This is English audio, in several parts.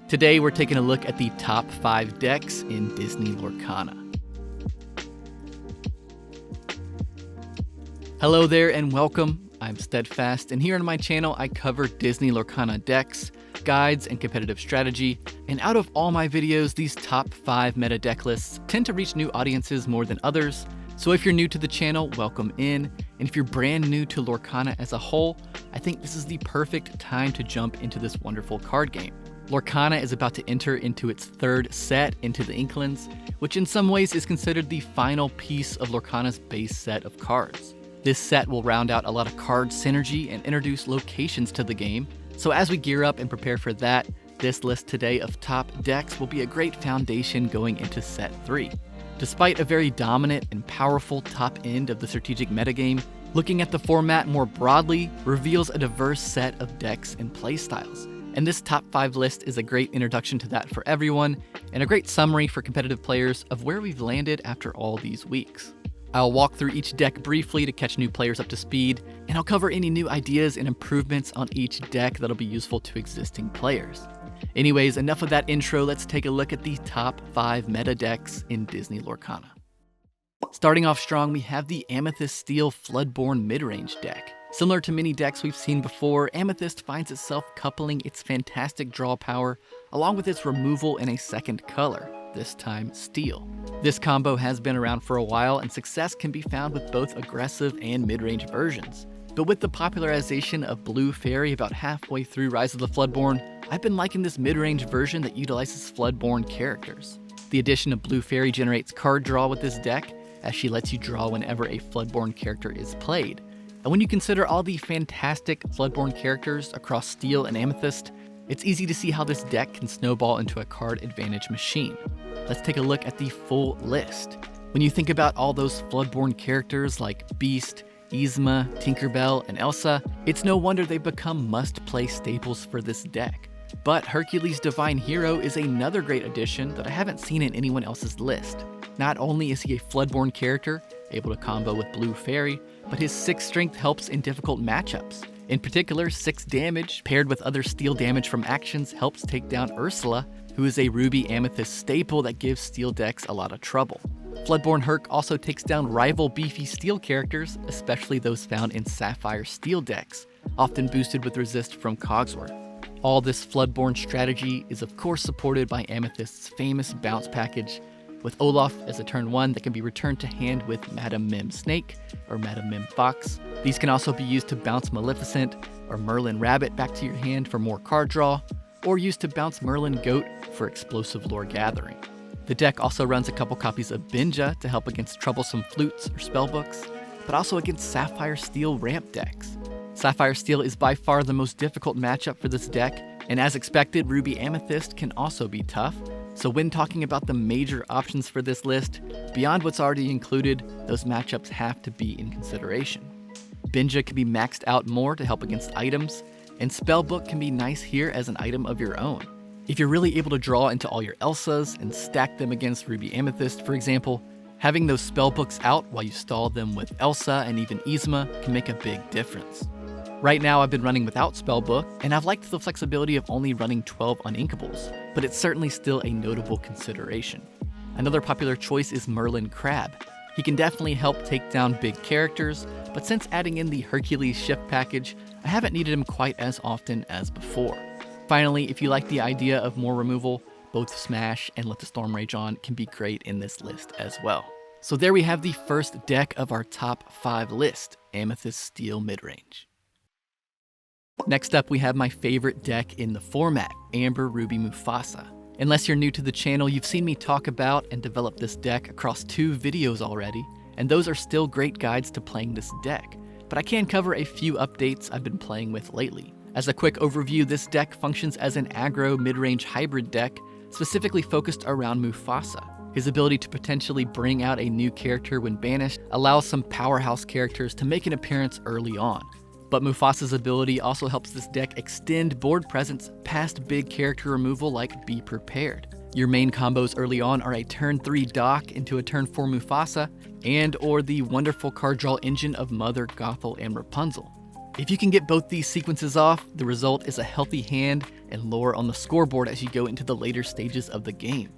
Today we're taking a look at the top 5 decks in Disney Lorcana. Hello there and welcome. I'm Steadfast, and here on my channel I cover Disney Lorcana decks, guides, and competitive strategy. And out of all my videos, these top 5 meta deck lists tend to reach new audiences more than others. So if you're new to the channel, welcome in. And if you're brand new to Lorcana as a whole, I think this is the perfect time to jump into this wonderful card game. Lorcana is about to enter into its third set, Into the Inklings, which in some ways is considered the final piece of Lorcana's base set of cards. This set will round out a lot of card synergy and introduce locations to the game. So as we gear up and prepare for that, this list today of top decks will be a great foundation going into set 3. Despite a very dominant and powerful top end of the strategic metagame, looking at the format more broadly reveals a diverse set of decks and playstyles. And this top 5 list is a great introduction to that for everyone, and a great summary for competitive players of where we've landed after all these weeks. I'll walk through each deck briefly to catch new players up to speed, and I'll cover any new ideas and improvements on each deck that'll be useful to existing players. Anyways, enough of that intro, let's take a look at the top 5 meta decks in Disney Lorcana. Starting off strong, we have the Amethyst Steel Floodborn midrange deck. Similar to many decks we've seen before, Amethyst finds itself coupling its fantastic draw power along with its removal in a second color, this time steel. This combo has been around for a while, and success can be found with both aggressive and mid-range versions. But with the popularization of Blue Fairy about halfway through Rise of the Floodborn, I've been liking this mid-range version that utilizes Floodborn characters. The addition of Blue Fairy generates card draw with this deck, as she lets you draw whenever a Floodborn character is played. And when you consider all the fantastic Floodborn characters across Steel and Amethyst, it's easy to see how this deck can snowball into a card advantage machine. Let's take a look at the full list. When you think about all those Floodborn characters like Beast, Yzma, Tinkerbell, and Elsa, it's no wonder they've become must-play staples for this deck. But Hercules Divine Hero is another great addition that I haven't seen in anyone else's list. Not only is he a Floodborn character, able to combo with Blue Fairy, but his 6 strength helps in difficult matchups. In particular, 6 damage paired with other steel damage from actions helps take down Ursula, who is a Ruby Amethyst staple that gives steel decks a lot of trouble. Floodborn Herc also takes down rival beefy steel characters, especially those found in Sapphire Steel decks, often boosted with resist from Cogsworth. All this Floodborn strategy is of course supported by Amethyst's famous bounce package, with Olaf as a turn 1 that can be returned to hand with Madam Mim Snake or Madam Mim Fox. These can also be used to bounce Maleficent or Merlin Rabbit back to your hand for more card draw, or used to bounce Merlin Goat for explosive lore gathering. The deck also runs a couple copies of Binja to help against troublesome flutes or spellbooks, but also against Sapphire Steel ramp decks. Sapphire Steel is by far the most difficult matchup for this deck, and as expected, Ruby Amethyst can also be tough. So when talking about the major options for this list, beyond what's already included, those matchups have to be in consideration. Binja can be maxed out more to help against items, and Spellbook can be nice here as an item of your own. If you're really able to draw into all your Elsas and stack them against Ruby Amethyst, for example, having those Spellbooks out while you stall them with Elsa and even Yzma can make a big difference. Right now I've been running without Spellbook, and I've liked the flexibility of only running 12 Uninkables, but it's certainly still a notable consideration. Another popular choice is Merlin Crab. He can definitely help take down big characters, but since adding in the Hercules shift package, I haven't needed him quite as often as before. Finally, if you like the idea of more removal, both Smash and Let the Storm Rage On can be great in this list as well. So there we have the first deck of our top 5 list, Amethyst Steel Midrange. Next up, we have my favorite deck in the format, Amber Ruby Mufasa. Unless you're new to the channel, you've seen me talk about and develop this deck across 2 videos already, and those are still great guides to playing this deck. But I can cover a few updates I've been playing with lately. As a quick overview, this deck functions as an aggro mid-range hybrid deck, specifically focused around Mufasa. His ability to potentially bring out a new character when banished allows some powerhouse characters to make an appearance early on. But Mufasa's ability also helps this deck extend board presence past big character removal like Be Prepared. Your main combos early on are a turn 3 Doc into a turn 4 Mufasa, and or the wonderful card draw engine of Mother, Gothel, and Rapunzel. If you can get both these sequences off, the result is a healthy hand and lore on the scoreboard as you go into the later stages of the game.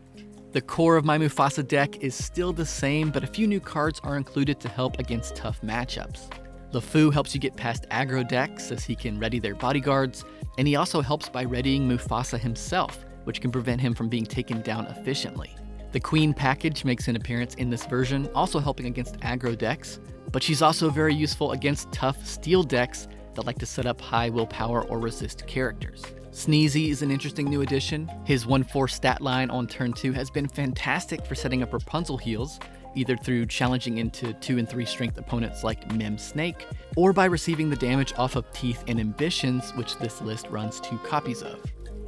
The core of my Mufasa deck is still the same, but a few new cards are included to help against tough matchups. LeFou helps you get past aggro decks as he can ready their bodyguards, and he also helps by readying Mufasa himself, which can prevent him from being taken down efficiently. The Queen package makes an appearance in this version, also helping against aggro decks, but she's also very useful against tough steel decks that like to set up high willpower or resist characters. Sneezy is an interesting new addition. His 1/4 stat line on turn 2 has been fantastic for setting up Rapunzel heals, either through challenging into 2 and 3 strength opponents like Mem Snake, or by receiving the damage off of Teeth and Ambitions, which this list runs 2 copies of.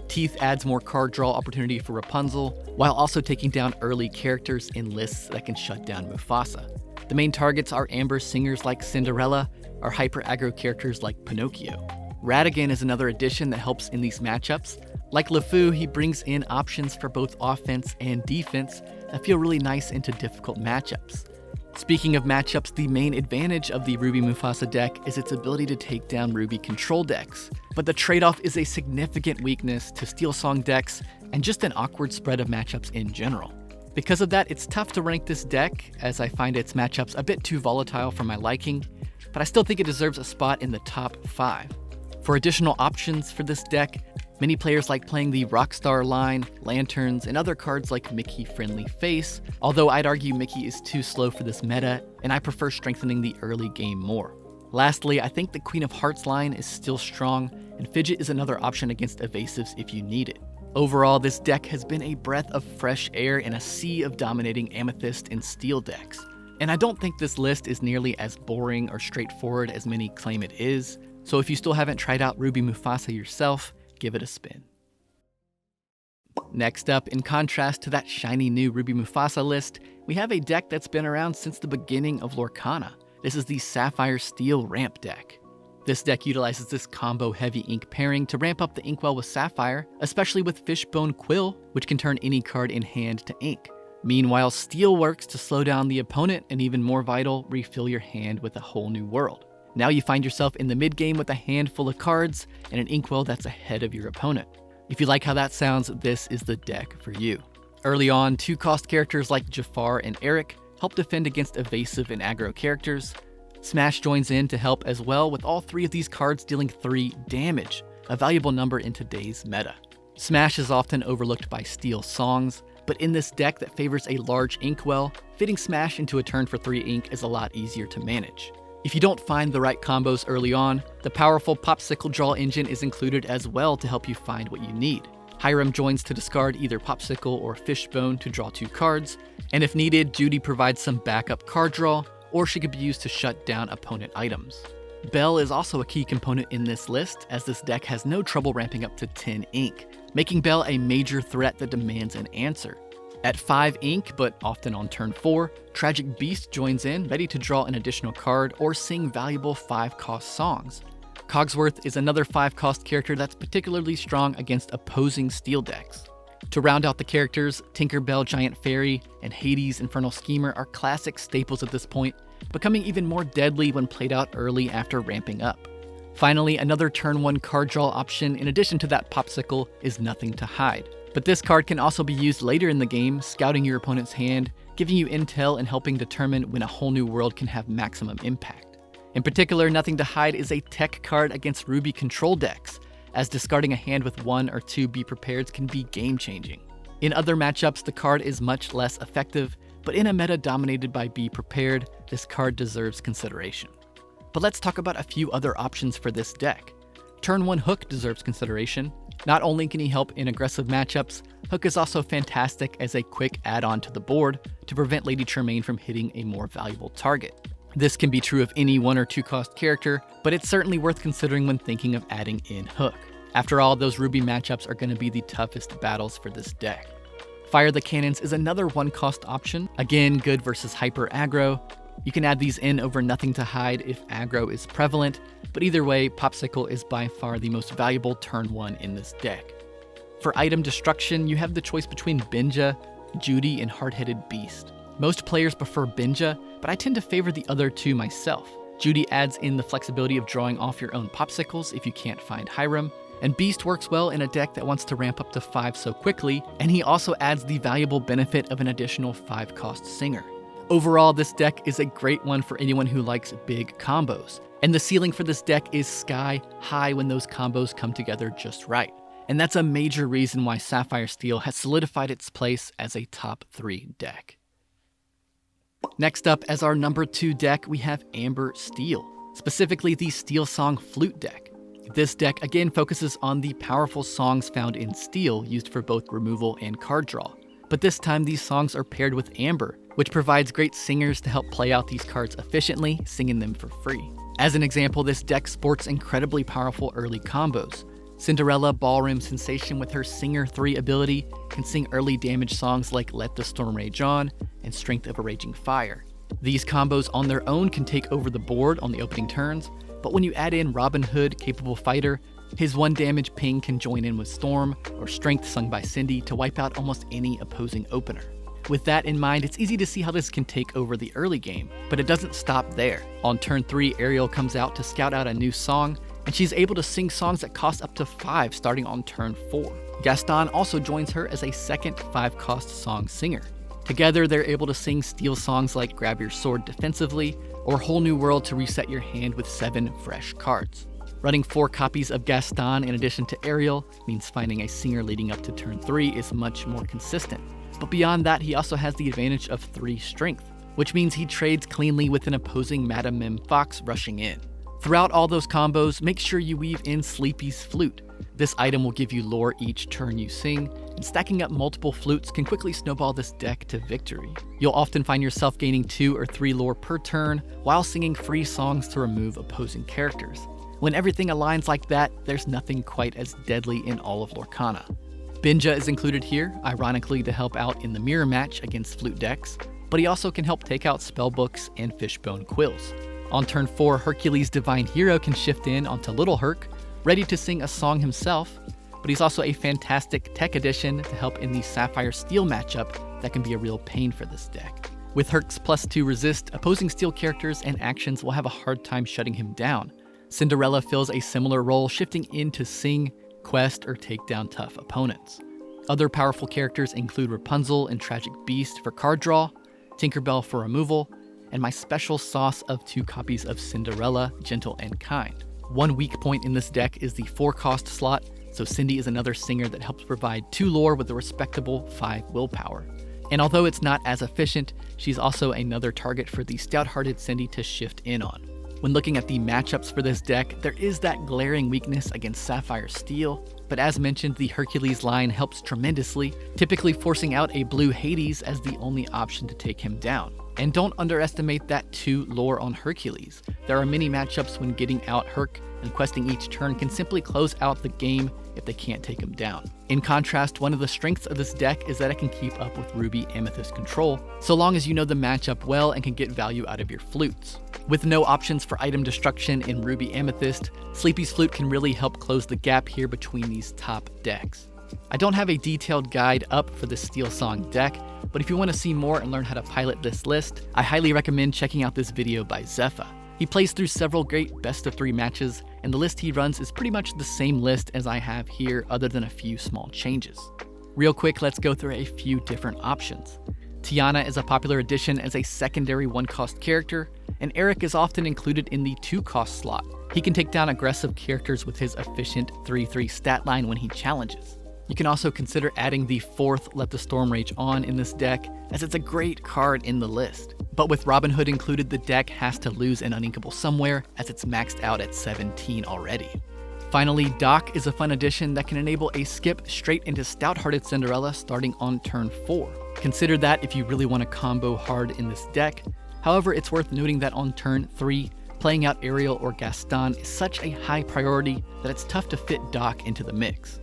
Teeth adds more card draw opportunity for Rapunzel, while also taking down early characters in lists that can shut down Mufasa. The main targets are amber singers like Cinderella, or hyper aggro characters like Pinocchio. Ratigan is another addition that helps in these matchups. Like LeFou, he brings in options for both offense and defense that feel really nice into difficult matchups. Speaking of matchups, the main advantage of the Ruby Mufasa deck is its ability to take down Ruby control decks, but the trade-off is a significant weakness to Steel Song decks and just an awkward spread of matchups in general. Because of that, it's tough to rank this deck, as I find its matchups a bit too volatile for my liking, but I still think it deserves a spot in the top 5. For additional options for this deck, many players like playing the Rockstar line, Lanterns, and other cards like Mickey Friendly Face, although I'd argue Mickey is too slow for this meta, and I prefer strengthening the early game more. Lastly, I think the Queen of Hearts line is still strong, and Fidget is another option against evasives if you need it. Overall, this deck has been a breath of fresh air in a sea of dominating Amethyst and Steel decks. And I don't think this list is nearly as boring or straightforward as many claim it is, so if you still haven't tried out Ruby Mufasa yourself, give it a spin. Next up, in contrast to that shiny new Ruby Mufasa list, we have a deck that's been around since the beginning of Lorcana. This is the Sapphire Steel Ramp deck. This deck utilizes this combo heavy ink pairing to ramp up the inkwell with Sapphire, especially with Fishbone Quill, which can turn any card in hand to ink. Meanwhile, Steel works to slow down the opponent, and even more vital, refill your hand with a whole new world. Now you find yourself in the mid-game with a handful of cards and an inkwell that's ahead of your opponent. If you like how that sounds, this is the deck for you. Early on, 2-cost characters like Jafar and Eric help defend against evasive and aggro characters. Smash joins in to help as well, with all 3 of these cards dealing 3 damage, a valuable number in today's meta. Smash is often overlooked by Steel Songs, but in this deck that favors a large inkwell, fitting Smash into a turn for 3 ink is a lot easier to manage. If you don't find the right combos early on, the powerful Popsicle Draw engine is included as well to help you find what you need. Hiram joins to discard either Popsicle or Fishbone to draw 2 cards, and if needed, Judy provides some backup card draw, or she could be used to shut down opponent items. Belle is also a key component in this list, as this deck has no trouble ramping up to 10 ink, making Belle a major threat that demands an answer. At 5 ink, but often on turn 4, Tragic Beast joins in, ready to draw an additional card or sing valuable 5-cost songs. Cogsworth is another 5-cost character that's particularly strong against opposing Steel decks. To round out the characters, Tinkerbell Giant Fairy and Hades Infernal Schemer are classic staples at this point, becoming even more deadly when played out early after ramping up. Finally, another turn 1 card draw option in addition to that Popsicle is Nothing to Hide. But this card can also be used later in the game, scouting your opponent's hand, giving you intel and helping determine when a whole new world can have maximum impact. In particular, Nothing to Hide is a tech card against Ruby control decks, as discarding a hand with 1 or 2 Be Prepareds can be game-changing. In other matchups, the card is much less effective, but in a meta dominated by Be Prepared, this card deserves consideration. But let's talk about a few other options for this deck. Turn 1 Hook deserves consideration. Not only can he help in aggressive matchups, Hook is also fantastic as a quick add-on to the board to prevent Lady Tremaine from hitting a more valuable target. This can be true of any 1 or 2 cost character, but it's certainly worth considering when thinking of adding in Hook. After all, those Ruby matchups are going to be the toughest battles for this deck. Fire the Cannons is another 1-cost option, again good versus hyper aggro. You can add these in over Nothing to Hide if aggro is prevalent, but either way, Popsicle is by far the most valuable turn 1 in this deck. For item destruction, you have the choice between Benja, Judy, and Hard-Headed Beast. Most players prefer Benja, but I tend to favor the other 2 myself. Judy adds in the flexibility of drawing off your own popsicles if you can't find Hiram, and Beast works well in a deck that wants to ramp up to 5 so quickly, and he also adds the valuable benefit of an additional 5-cost Singer. Overall, this deck is a great one for anyone who likes big combos, and the ceiling for this deck is sky high when those combos come together just right. And that's a major reason why Sapphire Steel has solidified its place as a top 3 deck. Next up, as our number 2 deck, we have Amber Steel, specifically the Steel Song Flute deck. This deck again focuses on the powerful songs found in Steel used for both removal and card draw. But this time these songs are paired with Amber, which provides great singers to help play out these cards efficiently, singing them for free. As an example, this deck sports incredibly powerful early combos. Cinderella Ballroom Sensation with her Singer 3 ability can sing early damage songs like Let the Storm Rage On and Strength of a Raging Fire. These combos on their own can take over the board on the opening turns, but when you add in Robin Hood Capable Fighter, his 1 damage ping can join in with Storm or Strength sung by Cindy to wipe out almost any opposing opener. With that in mind, it's easy to see how this can take over the early game, but it doesn't stop there. On turn 3, Ariel comes out to scout out a new song, and she's able to sing songs that cost up to 5 starting on turn 4. Gaston also joins her as a second 5-cost song singer. Together, they're able to sing Steel songs like Grab Your Sword defensively, or Whole New World to reset your hand with 7 fresh cards. Running 4 copies of Gaston in addition to Ariel means finding a singer leading up to turn 3 is much more consistent. But beyond that, he also has the advantage of 3 strength, which means he trades cleanly with an opposing Madame Mim Fox rushing in. Throughout all those combos, make sure you weave in Sleepy's Flute. This item will give you lore each turn you sing, and stacking up multiple flutes can quickly snowball this deck to victory. You'll often find yourself gaining 2 or 3 lore per turn while singing free songs to remove opposing characters. When everything aligns like that, there's nothing quite as deadly in all of Lorcana. Binja is included here, ironically to help out in the mirror match against flute decks, but he also can help take out spellbooks and fishbone quills. On turn 4, Hercules Divine Hero can shift in onto Little Herc, ready to sing a song himself, but he's also a fantastic tech addition to help in the Sapphire Steel matchup that can be a real pain for this deck. With Herc's +2 resist, opposing Steel characters and actions will have a hard time shutting him down. Cinderella fills a similar role, shifting in to sing, quest, or take down tough opponents. Other powerful characters include Rapunzel and Tragic Beast for card draw, Tinkerbell for removal, and my special sauce of 2 copies of Cinderella, Gentle and Kind. One weak point in this deck is the 4-cost slot, so Cindy is another singer that helps provide 2 lore with a respectable 5 willpower. And although it's not as efficient, she's also another target for the stout-hearted Cindy to shift in on. When looking at the matchups for this deck, there is that glaring weakness against Sapphire Steel, but as mentioned, the Hercules line helps tremendously, typically forcing out a blue Hades as the only option to take him down. And don't underestimate that 2 lore on Hercules. There are many matchups when getting out Herc and questing each turn can simply close out the game if they can't take him down. In contrast, one of the strengths of this deck is that it can keep up with Ruby Amethyst control, so long as you know the matchup well and can get value out of your flutes. With no options for item destruction in Ruby Amethyst, Sleepy's Flute can really help close the gap here between these top decks. I don't have a detailed guide up for the Steel Song deck, but if you want to see more and learn how to pilot this list, I highly recommend checking out this video by Zepha. He plays through several great best-of-3 matches, and the list he runs is pretty much the same list as I have here other than a few small changes. Real quick, let's go through a few different options. Tiana is a popular addition as a secondary 1-cost character, and Eric is often included in the 2-cost slot. He can take down aggressive characters with his efficient 3/3 stat line when he challenges. You can also consider adding the 4th Let the Storm Rage On in this deck, as it's a great card in the list. But with Robin Hood included, the deck has to lose an Uninkable somewhere, as it's maxed out at 17 already. Finally, Doc is a fun addition that can enable a skip straight into Stout-Hearted Cinderella starting on turn 4. Consider that if you really want to combo hard in this deck. However, it's worth noting that on turn 3, playing out Ariel or Gaston is such a high priority that it's tough to fit Doc into the mix.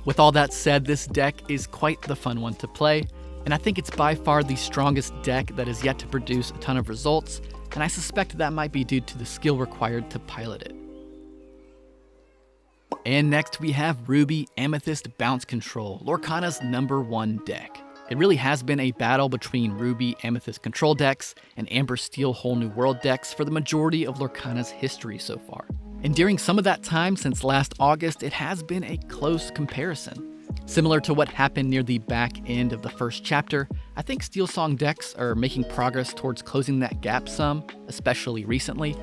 With all that said, this deck is quite the fun one to play, and I think it's by far the strongest deck that has yet to produce a ton of results, and I suspect that might be due to the skill required to pilot it. And next we have Ruby Amethyst Bounce Control, Lorcana's #1 deck. It really has been a battle between Ruby Amethyst Control decks and Amber Steel Whole New World decks for the majority of Lorcana's history so far. And during some of that time since last August, it has been a close comparison. Similar to what happened near the back end of the first chapter, I think Steel Song decks are making progress towards closing that gap some, especially recently.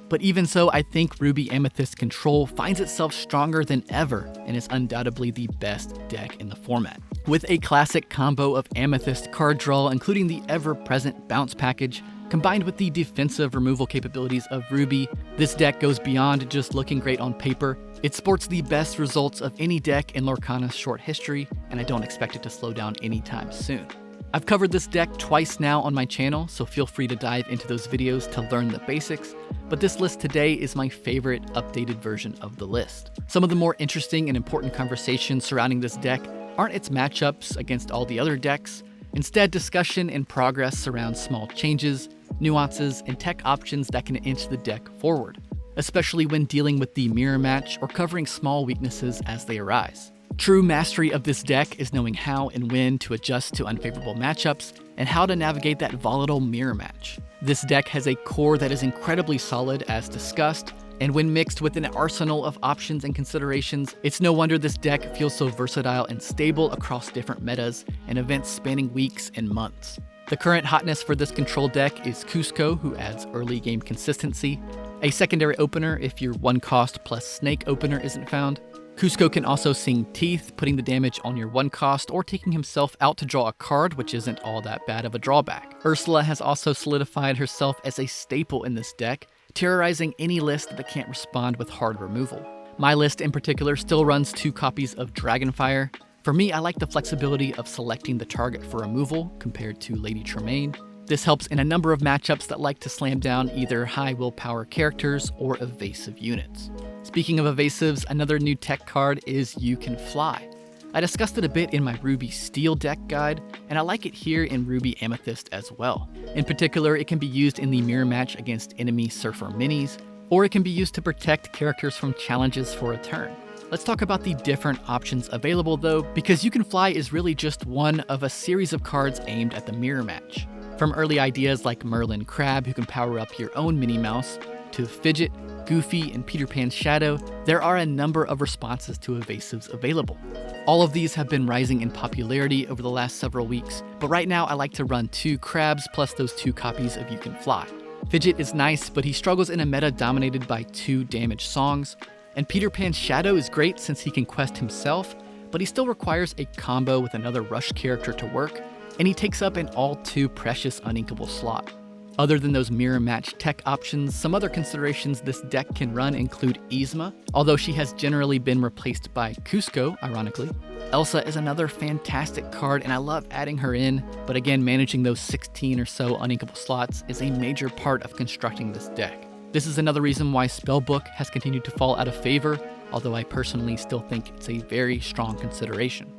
But even so, I think Ruby Amethyst Control finds itself stronger than ever and is undoubtedly the best deck in the format. With a classic combo of Amethyst card draw, including the ever-present bounce package, combined with the defensive removal capabilities of Ruby, this deck goes beyond just looking great on paper. It sports the best results of any deck in Lorcana's short history, and I don't expect it to slow down anytime soon. I've covered this deck twice now on my channel, so feel free to dive into those videos to learn the basics, but this list today is my favorite updated version of the list. Some of the more interesting and important conversations surrounding this deck aren't its matchups against all the other decks. Instead, discussion and progress surround small changes, nuances, and tech options that can inch the deck forward, especially when dealing with the mirror match or covering small weaknesses as they arise. True mastery of this deck is knowing how and when to adjust to unfavorable matchups and how to navigate that volatile mirror match. This deck has a core that is incredibly solid as discussed, and when mixed with an arsenal of options and considerations, it's no wonder this deck feels so versatile and stable across different metas and events spanning weeks and months. The current hotness for this control deck is Cusco, who adds early game consistency, a secondary opener if your 1-cost plus snake opener isn't found. Cusco can also sing Teeth, putting the damage on your 1-cost or taking himself out to draw a card, which isn't all that bad of a drawback. Ursula has also solidified herself as a staple in this deck, terrorizing any list that can't respond with hard removal. My list in particular still runs 2 copies of Dragonfire. For me, I like the flexibility of selecting the target for removal compared to Lady Tremaine. This helps in a number of matchups that like to slam down either high willpower characters or evasive units. Speaking of evasives, another new tech card is You Can Fly. I discussed it a bit in my Ruby Steel deck guide, and I like it here in Ruby Amethyst as well. In particular, it can be used in the mirror match against enemy Surfer minis, or it can be used to protect characters from challenges for a turn. Let's talk about the different options available though, because You Can Fly is really just one of a series of cards aimed at the mirror match. From early ideas like Merlin Crab, who can power up your own Minnie Mouse, to Fidget, Goofy, and Peter Pan's Shadow, there are a number of responses to evasives available. All of these have been rising in popularity over the last several weeks, but right now I like to run 2 crabs plus those 2 copies of You Can Fly. Fidget is nice, but he struggles in a meta dominated by 2 damage songs, and Peter Pan's Shadow is great since he can quest himself, but he still requires a combo with another rush character to work, and he takes up an all too precious uninkable slot. Other than those mirror match tech options, some other considerations this deck can run include Yzma, although she has generally been replaced by Cusco, ironically. Elsa is another fantastic card and I love adding her in, but again, managing those 16 or so uninkable slots is a major part of constructing this deck. This is another reason why Spellbook has continued to fall out of favor, although I personally still think it's a very strong consideration.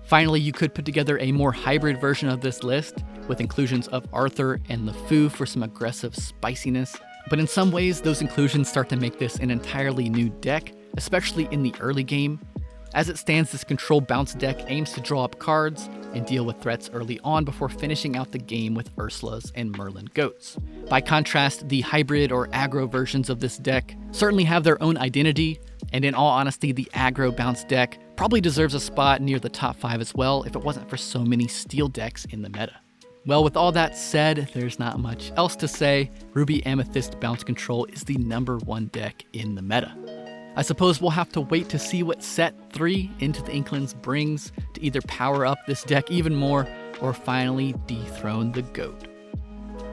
Finally, you could put together a more hybrid version of this list, with inclusions of Arthur and LeFou for some aggressive spiciness, but in some ways those inclusions start to make this an entirely new deck, especially in the early game. As it stands, this control bounce deck aims to draw up cards and deal with threats early on before finishing out the game with Ursulas and Merlin Goats. By contrast, the hybrid or aggro versions of this deck certainly have their own identity, and in all honesty, the aggro bounce deck probably deserves a spot near the top 5 as well if it wasn't for so many steel decks in the meta. Well, with all that said, there's not much else to say. Ruby Amethyst Bounce Control is the #1 deck in the meta. I suppose we'll have to wait to see what set 3 Into the Inklings brings to either power up this deck even more or finally dethrone the GOAT.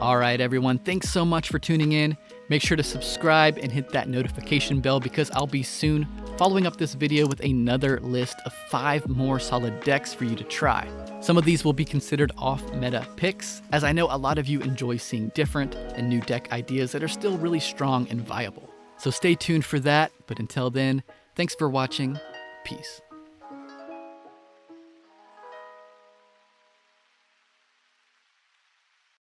Alright everyone, thanks so much for tuning in. Make sure to subscribe and hit that notification bell because I'll be soon following up this video with another list of 5 more solid decks for you to try. Some of these will be considered off-meta picks, as I know a lot of you enjoy seeing different and new deck ideas that are still really strong and viable. So stay tuned for that, but until then, thanks for watching, peace.